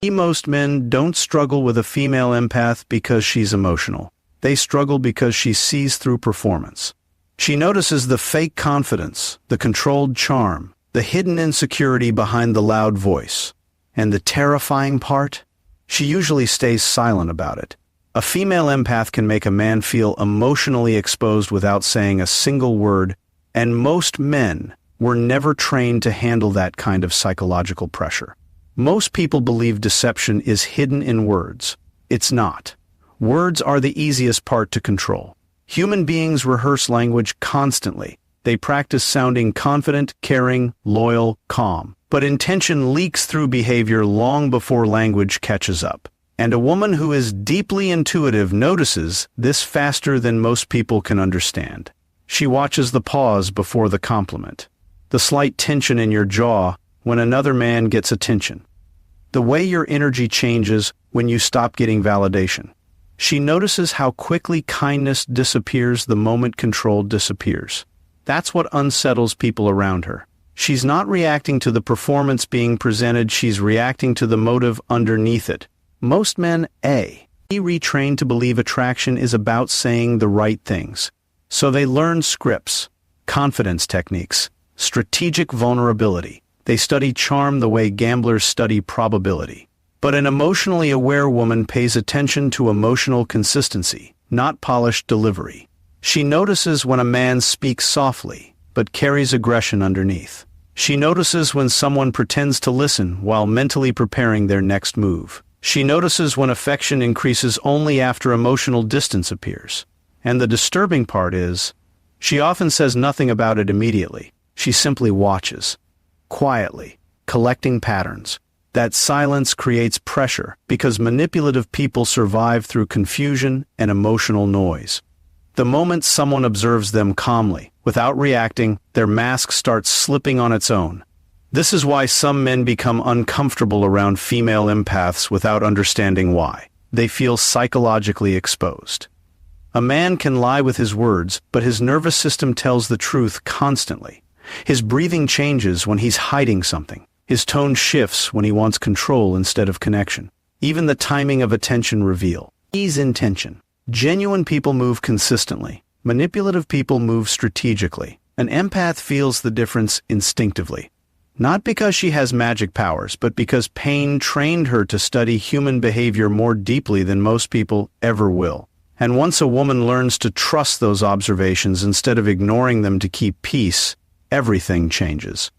Most men don't struggle with a female empath because she's emotional. They struggle because she sees through performance. She notices the fake confidence, the controlled charm, the hidden insecurity behind the loud voice. And the terrifying part? She usually stays silent about it. A female empath can make a man feel emotionally exposed without saying a single word, and most men were never trained to handle that kind of psychological pressure. Most people believe deception is hidden in words. It's not. Words are the easiest part to control. Human beings rehearse language constantly. They practice sounding confident, caring, loyal, calm. But intention leaks through behavior long before language catches up. And a woman who is deeply intuitive notices this faster than most people can understand. She watches the pause before the compliment, the slight tension in your jaw when another man gets attention, the way your energy changes when you stop getting validation. She notices how quickly kindness disappears the moment control disappears. That's what unsettles people around her. She's not reacting to the performance being presented, she's reacting to the motive underneath it. Most men, retrained to believe attraction is about saying the right things. So they learn scripts, confidence techniques, strategic vulnerability. They study charm the way gamblers study probability. But an emotionally aware woman pays attention to emotional consistency, not polished delivery. She notices when a man speaks softly, but carries aggression underneath. She notices when someone pretends to listen while mentally preparing their next move. She notices when affection increases only after emotional distance appears. And the disturbing part is, she often says nothing about it immediately. She simply watches, quietly, collecting patterns. That silence creates pressure because manipulative people survive through confusion and emotional noise. The moment someone observes them calmly, without reacting, their mask starts slipping on its own. This is why some men become uncomfortable around female empaths without understanding why. They feel psychologically exposed. A man can lie with his words, but his nervous system tells the truth constantly. His breathing changes when he's hiding something. His tone shifts when he wants control instead of connection. Even the timing of attention reveal. Ease intention. Genuine people move consistently. Manipulative people move strategically. An empath feels the difference instinctively. Not because she has magic powers, but because pain trained her to study human behavior more deeply than most people ever will. And once a woman learns to trust those observations instead of ignoring them to keep peace, everything changes.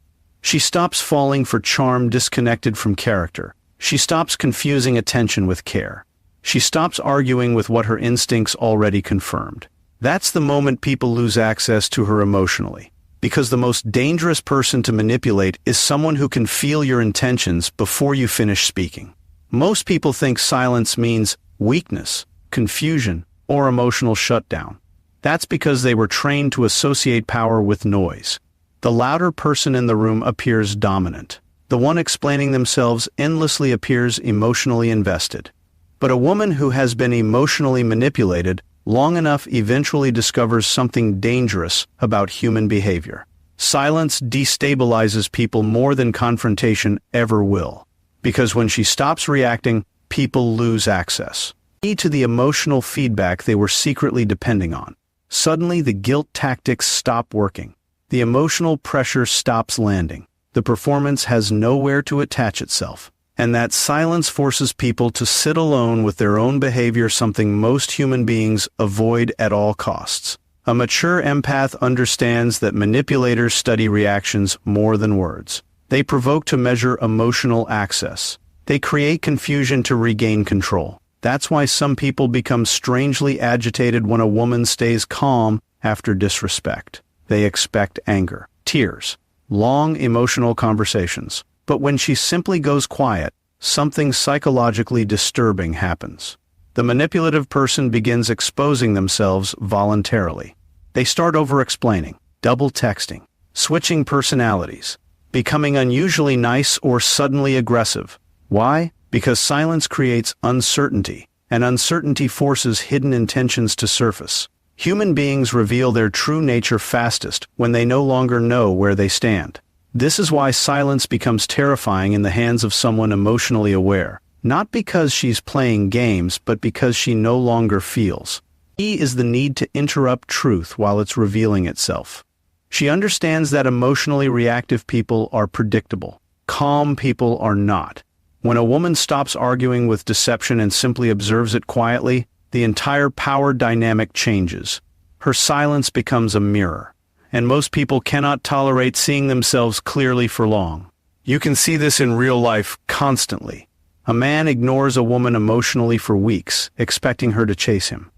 She stops falling for charm disconnected from character. She stops confusing attention with care. She stops arguing with what her instincts already confirmed. That's the moment people lose access to her emotionally. Because the most dangerous person to manipulate is someone who can feel your intentions before you finish speaking. Most people think silence means weakness, confusion, or emotional shutdown. That's because they were trained to associate power with noise. The louder person in the room appears dominant. The one explaining themselves endlessly appears emotionally invested. But a woman who has been emotionally manipulated long enough eventually discovers something dangerous about human behavior. Silence destabilizes people more than confrontation ever will. Because when she stops reacting, people lose access to the emotional feedback they were secretly depending on. Suddenly, the guilt tactics stop working. The emotional pressure stops landing. The performance has nowhere to attach itself. And that silence forces people to sit alone with their own behavior, something most human beings avoid at all costs. A mature empath understands that manipulators study reactions more than words. They provoke to measure emotional access. They create confusion to regain control. That's why some people become strangely agitated when a woman stays calm after disrespect. They expect anger, tears, long emotional conversations. But when she simply goes quiet, something psychologically disturbing happens. The manipulative person begins exposing themselves voluntarily. They start over-explaining, double-texting, switching personalities, becoming unusually nice or suddenly aggressive. Why? Because silence creates uncertainty, and uncertainty forces hidden intentions to surface. Human beings reveal their true nature fastest when they no longer know where they stand. This is why silence becomes terrifying in the hands of someone emotionally aware. not because she's playing games, but because she no longer feels. E is the need to interrupt truth while it's revealing itself. She understands that emotionally reactive people are predictable. Calm people are not. When a woman stops arguing with deception and simply observes it quietly, the entire power dynamic changes. Her silence becomes a mirror, and most people cannot tolerate seeing themselves clearly for long. You can see this in real life constantly. A man ignores a woman emotionally for weeks, expecting her to chase him.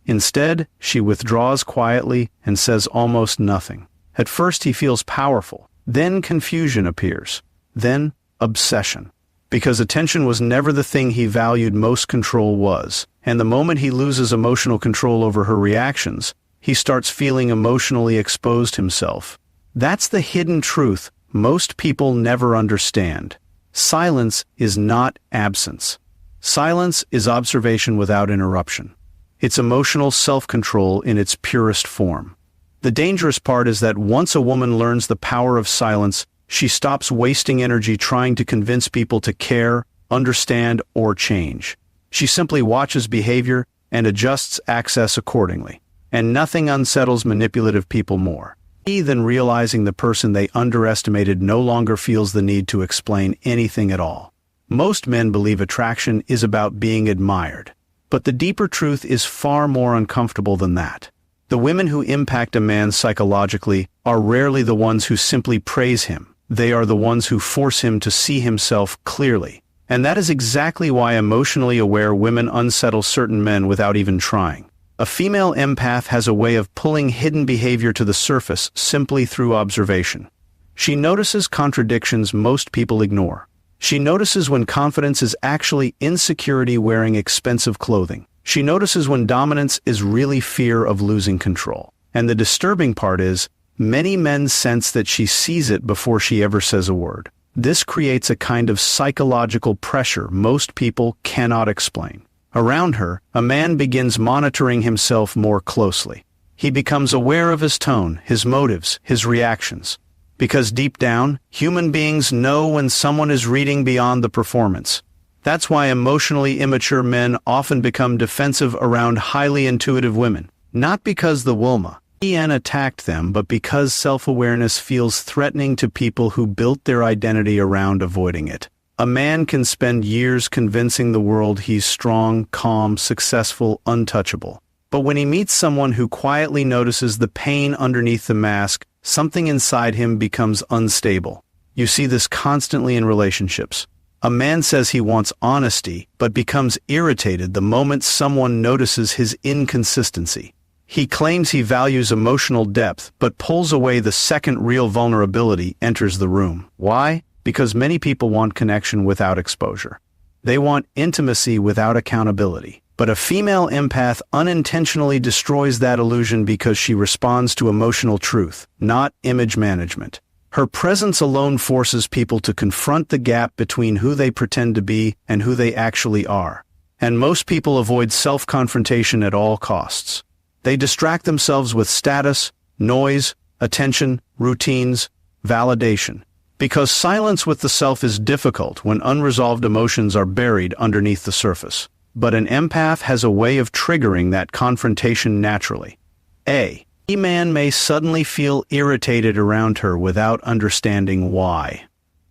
Instead, she withdraws quietly and says almost nothing. At first he feels powerful, then confusion appears, then obsession. Because attention was never the thing he valued most, control was, and the moment he loses emotional control over her reactions, he starts feeling emotionally exposed himself. That's the hidden truth most people never understand. Silence is not absence. Silence is observation without interruption. It's emotional self-control in its purest form. The dangerous part is that once a woman learns the power of silence, she stops wasting energy trying to convince people to care, understand, or change. She simply watches behavior and adjusts access accordingly. And nothing unsettles manipulative people more than realizing the person they underestimated no longer feels the need to explain anything at all. Most men believe attraction is about being admired, but the deeper truth is far more uncomfortable than that. The women who impact a man psychologically are rarely the ones who simply praise him. They are the ones who force him to see himself clearly. And that is exactly why emotionally aware women unsettle certain men without even trying. A female empath has a way of pulling hidden behavior to the surface simply through observation. She notices contradictions most people ignore. She notices when confidence is actually insecurity wearing expensive clothing. She notices when dominance is really fear of losing control. And the disturbing part is, many men sense that she sees it before she ever says a word. This creates a kind of psychological pressure most people cannot explain. Around her, a man begins monitoring himself more closely. He becomes aware of his tone, his motives, his reactions. Because deep down, human beings know when someone is reading beyond the performance. That's why emotionally immature men often become defensive around highly intuitive women. Not because the Wilma En attacked them, but because self-awareness feels threatening to people who built their identity around avoiding it. A man can spend years convincing the world he's strong, calm, successful, untouchable. But when he meets someone who quietly notices the pain underneath the mask, something inside him becomes unstable. You see this constantly in relationships. A man says he wants honesty, but becomes irritated the moment someone notices his inconsistency. He claims he values emotional depth, but pulls away the second real vulnerability enters the room. Why? Because many people want connection without exposure. They want intimacy without accountability. But a female empath unintentionally destroys that illusion because she responds to emotional truth, not image management. Her presence alone forces people to confront the gap between who they pretend to be and who they actually are. And most people avoid self-confrontation at all costs. They distract themselves with status, noise, attention, routines, validation. Because silence with the self is difficult when unresolved emotions are buried underneath the surface. But an empath has a way of triggering that confrontation naturally. A man may suddenly feel irritated around her without understanding why.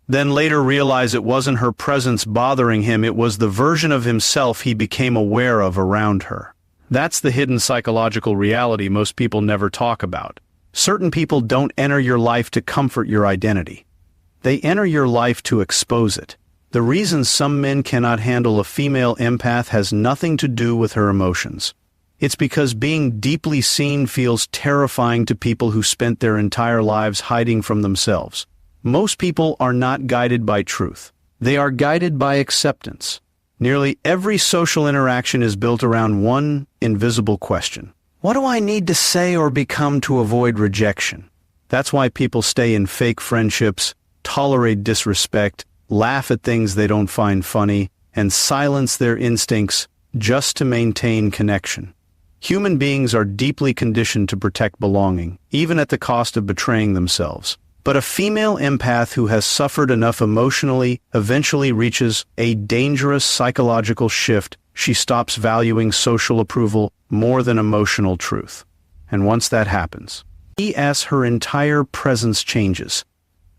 Then later realize it wasn't her presence bothering him, it was the version of himself he became aware of around her. That's the hidden psychological reality most people never talk about. Certain people don't enter your life to comfort your identity. They enter your life to expose it. The reason some men cannot handle a female empath has nothing to do with her emotions. It's because being deeply seen feels terrifying to people who spent their entire lives hiding from themselves. Most people are not guided by truth. They are guided by acceptance. Nearly every social interaction is built around one invisible question. What do I need to say or become to avoid rejection? That's why people stay in fake friendships, tolerate disrespect, laugh at things they don't find funny, and silence their instincts just to maintain connection. Human beings are deeply conditioned to protect belonging, even at the cost of betraying themselves. But a female empath who has suffered enough emotionally eventually reaches a dangerous psychological shift. She stops valuing social approval more than emotional truth. And once that happens, her entire presence changes.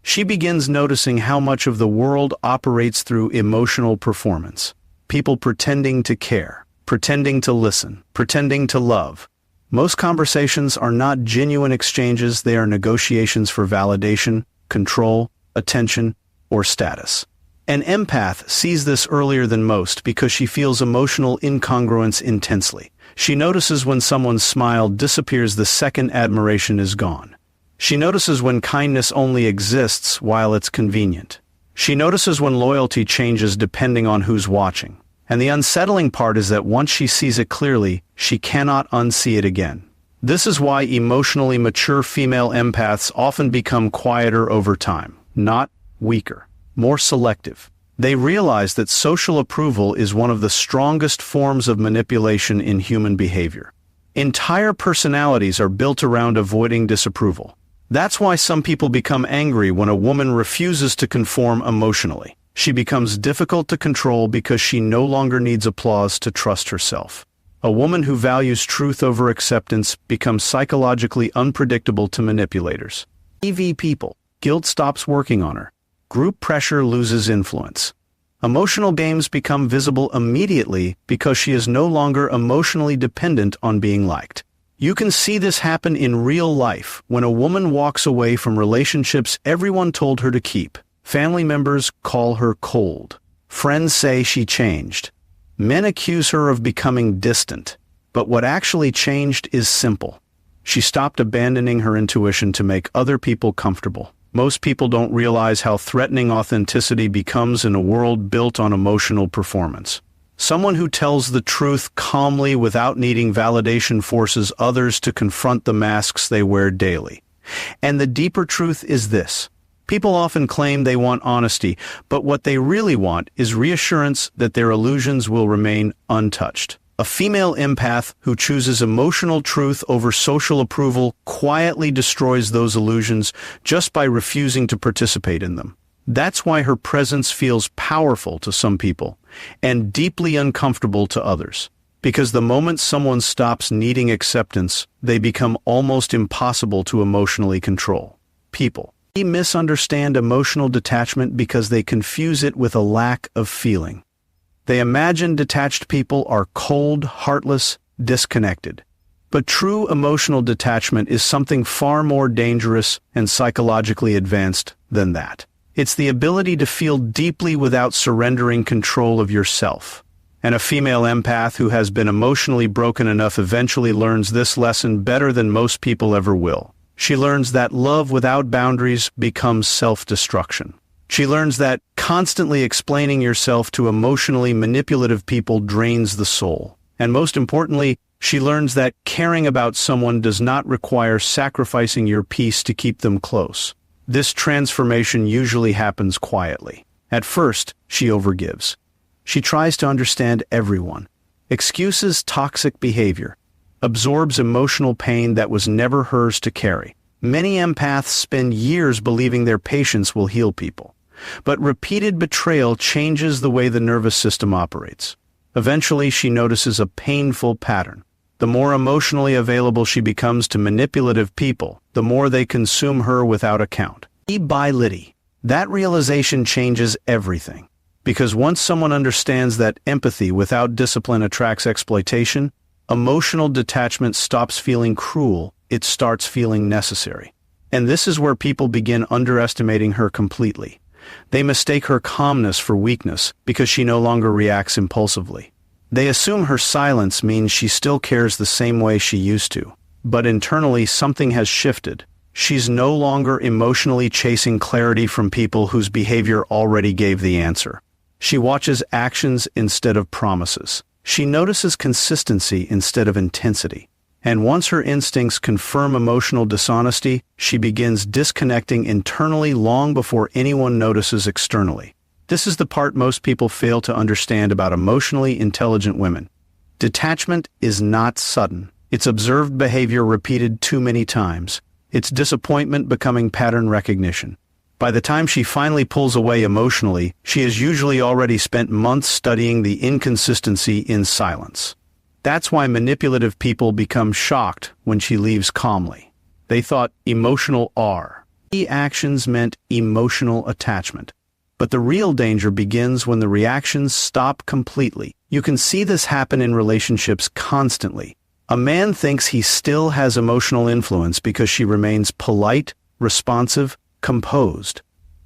She begins noticing how much of the world operates through emotional performance. People pretending to care, pretending to listen, pretending to love. Most conversations are not genuine exchanges, they are negotiations for validation, control, attention, or status. An empath sees this earlier than most because she feels emotional incongruence intensely. She notices when someone's smile disappears the second admiration is gone. She notices when kindness only exists while it's convenient. She notices when loyalty changes depending on who's watching. And the unsettling part is that once she sees it clearly, she cannot unsee it again. This is why emotionally mature female empaths often become quieter over time, not weaker, more selective. They realize that social approval is one of the strongest forms of manipulation in human behavior. Entire personalities are built around avoiding disapproval. That's why some people become angry when a woman refuses to conform emotionally. She becomes difficult to control because she no longer needs applause to trust herself. A woman who values truth over acceptance becomes psychologically unpredictable to manipulators. People. Guilt stops working on her. Group pressure loses influence. Emotional games become visible immediately because she is no longer emotionally dependent on being liked. You can see this happen in real life when a woman walks away from relationships everyone told her to keep. Family members call her cold. Friends say she changed. Men accuse her of becoming distant. But what actually changed is simple. She stopped abandoning her intuition to make other people comfortable. Most people don't realize how threatening authenticity becomes in a world built on emotional performance. Someone who tells the truth calmly without needing validation forces others to confront the masks they wear daily. And the deeper truth is this. People often claim they want honesty, but what they really want is reassurance that their illusions will remain untouched. A female empath who chooses emotional truth over social approval quietly destroys those illusions just by refusing to participate in them. That's why her presence feels powerful to some people and deeply uncomfortable to others. Because the moment someone stops needing acceptance, they become almost impossible to emotionally control. People misunderstand emotional detachment because they confuse it with a lack of feeling. They imagine detached people are cold, heartless, disconnected. But true emotional detachment is something far more dangerous and psychologically advanced than that. It's the ability to feel deeply without surrendering control of yourself. And a female empath who has been emotionally broken enough eventually learns this lesson better than most people ever will. She learns that love without boundaries becomes self-destruction. She learns that constantly explaining yourself to emotionally manipulative people drains the soul. And most importantly, she learns that caring about someone does not require sacrificing your peace to keep them close. This transformation usually happens quietly. At first, she overgives. She tries to understand everyone, excuses toxic behavior, absorbs emotional pain that was never hers to carry. Many empaths spend years believing their patience will heal people. But repeated betrayal changes the way the nervous system operates. Eventually, she notices a painful pattern. The more emotionally available she becomes to manipulative people, the more they consume her without account. That realization changes everything. Because once someone understands that empathy without discipline attracts exploitation, emotional detachment stops feeling cruel, it starts feeling necessary. And this is where people begin underestimating her completely. They mistake her calmness for weakness because she no longer reacts impulsively. They assume her silence means she still cares the same way she used to. But internally, something has shifted. She's no longer emotionally chasing clarity from people whose behavior already gave the answer. She watches actions instead of promises. She notices consistency instead of intensity. And once her instincts confirm emotional dishonesty, she begins disconnecting internally long before anyone notices externally. This is the part most people fail to understand about emotionally intelligent women. Detachment is not sudden. It's observed behavior repeated too many times. its disappointment becoming pattern recognition. By the time she finally pulls away emotionally, she has usually already spent months studying the inconsistency in silence. That's why manipulative people become shocked when she leaves calmly. They thought emotional actions meant emotional attachment. But the real danger begins when the reactions stop completely. You can see this happen in relationships constantly. A man thinks he still has emotional influence because she remains polite, responsive, composed.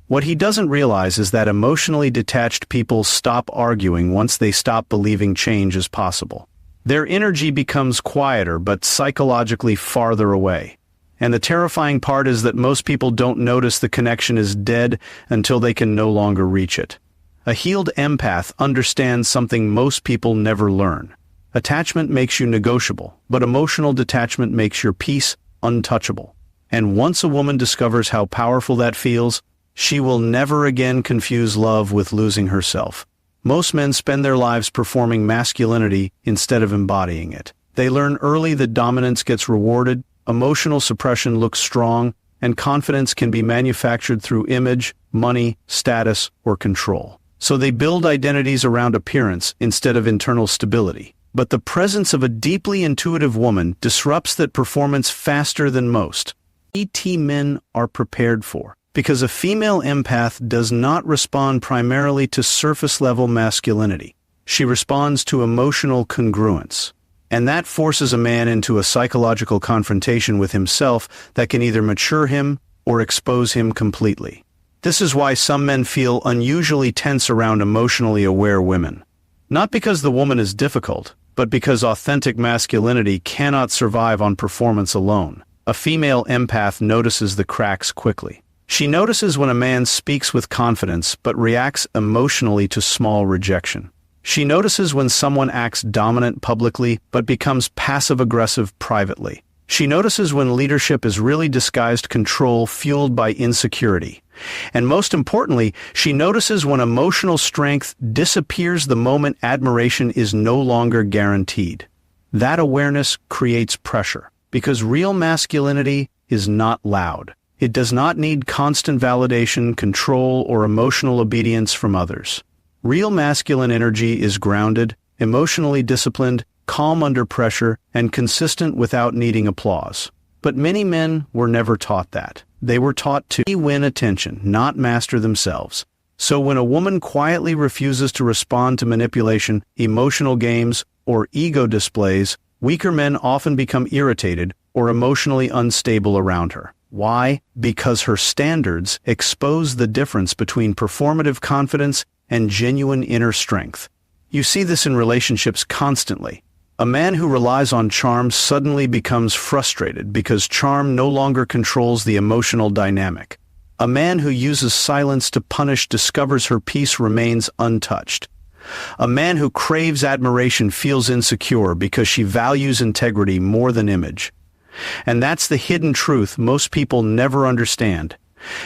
What he doesn't realize is that emotionally detached people stop arguing once they stop believing change is possible. Their energy becomes quieter but psychologically farther away. And the terrifying part is that most people don't notice the connection is dead until they can no longer reach it. A healed empath understands something most people never learn. Attachment makes you negotiable, but emotional detachment makes your peace untouchable. And once a woman discovers how powerful that feels, she will never again confuse love with losing herself. Most men spend their lives performing masculinity instead of embodying it. They learn early that dominance gets rewarded, emotional suppression looks strong, and confidence can be manufactured through image, money, status, or control. So they build identities around appearance instead of internal stability. But the presence of a deeply intuitive woman disrupts that performance faster than most. Men are prepared for. Because a female empath does not respond primarily to surface-level masculinity. She responds to emotional congruence. And that forces a man into a psychological confrontation with himself that can either mature him or expose him completely. This is why some men feel unusually tense around emotionally aware women. Not because the woman is difficult, but because authentic masculinity cannot survive on performance alone. A female empath notices the cracks quickly. She notices when a man speaks with confidence but reacts emotionally to small rejection. She notices when someone acts dominant publicly but becomes passive-aggressive privately. She notices when leadership is really disguised control fueled by insecurity. And most importantly, she notices when emotional strength disappears the moment admiration is no longer guaranteed. That awareness creates pressure, because real masculinity is not loud. It does not need constant validation, control, or emotional obedience from others. Real masculine energy is grounded, emotionally disciplined, calm under pressure, and consistent without needing applause. But many men were never taught that. They were taught to win attention, not master themselves. So when a woman quietly refuses to respond to manipulation, emotional games, or ego displays, weaker men often become irritated or emotionally unstable around her. Why? Because her standards expose the difference between performative confidence and genuine inner strength. You see this in relationships constantly. A man who relies on charm suddenly becomes frustrated because charm no longer controls the emotional dynamic. A man who uses silence to punish discovers her peace remains untouched. A man who craves admiration feels insecure because she values integrity more than image. And that's the hidden truth most people never understand.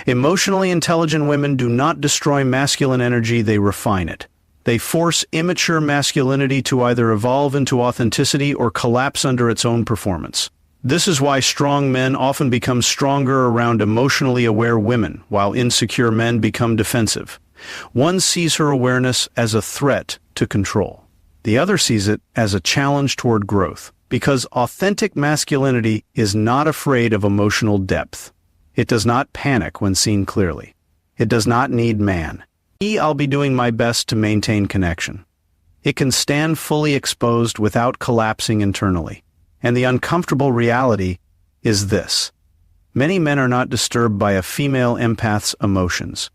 Emotionally intelligent women do not destroy masculine energy, they refine it. They force immature masculinity to either evolve into authenticity or collapse under its own performance. This is why strong men often become stronger around emotionally aware women, while insecure men become defensive. One sees her awareness as a threat to control. The other sees it as a challenge toward growth. Because authentic masculinity is not afraid of emotional depth. It does not panic when seen clearly. It does not need man. I'll be doing my best to maintain connection. It can stand fully exposed without collapsing internally. And the uncomfortable reality is this. Many men are not disturbed by a female empath's emotions.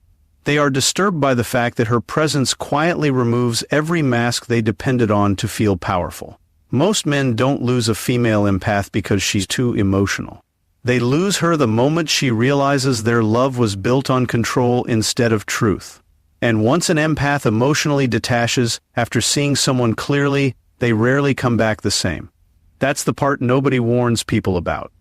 They are disturbed by the fact that her presence quietly removes every mask they depended on to feel powerful. Most men don't lose a female empath because she's too emotional. They lose her the moment she realizes their love was built on control instead of truth. And once an empath emotionally detaches, after seeing someone clearly, they rarely come back the same. That's the part nobody warns people about.